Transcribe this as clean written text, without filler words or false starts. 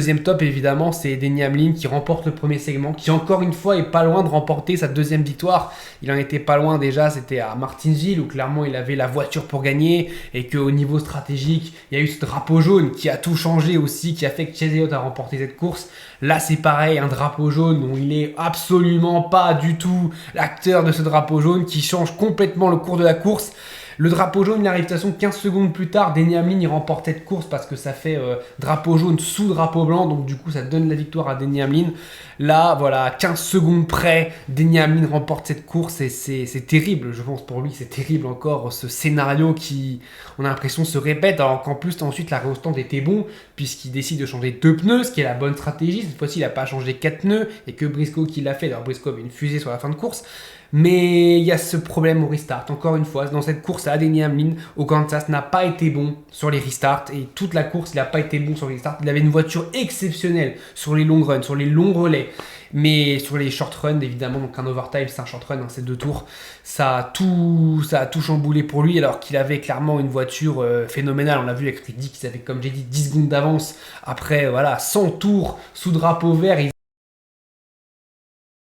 Deuxième top, évidemment, c'est Denny Hamlin qui remporte le premier segment, qui encore une fois est pas loin de remporter sa deuxième victoire. Il en était pas loin déjà, c'était à Martinsville où clairement il avait la voiture pour gagner et qu'au niveau stratégique, il y a eu ce drapeau jaune qui a tout changé aussi, qui a fait que Chase Elliott a remporté cette course. Là, c'est pareil, un drapeau jaune dont il est absolument pas du tout l'acteur de ce drapeau jaune qui change complètement le cours de la course. Le drapeau jaune, il arrive de toute façon 15 secondes plus tard. Denny Hamlin, il remporte cette course parce que ça fait drapeau jaune sous drapeau blanc. Donc du coup, ça donne la victoire à Denny Hamlin. Là, voilà, 15 secondes près, Denny Hamlin remporte cette course et c'est terrible, je pense pour lui. C'est terrible encore ce scénario qui, on a l'impression, se répète. Alors qu'en plus, ensuite, la réhaussement était bon puisqu'il décide de changer 2 pneus, ce qui est la bonne stratégie. Cette fois-ci, il n'a pas changé 4 pneus et que Briscoe qui l'a fait. Alors Briscoe avait une fusée sur la fin de course. Mais il y a ce problème au restart. Encore une fois, dans cette course, Denny Hamlin au Kansas n'a pas été bon sur les restarts. Et toute la course, il n'a pas été bon sur les restarts. Il avait une voiture exceptionnelle sur les long runs, sur les longs relais. Mais sur les short runs, évidemment, donc un overtime, c'est un short run, hein, c'est 2 tours. Ça a tout chamboulé pour lui, alors qu'il avait clairement une voiture phénoménale. On l'a vu avec Rudy, qu'ils avaient, comme j'ai dit, 10 secondes d'avance. Après, voilà, 100 tours sous drapeau vert.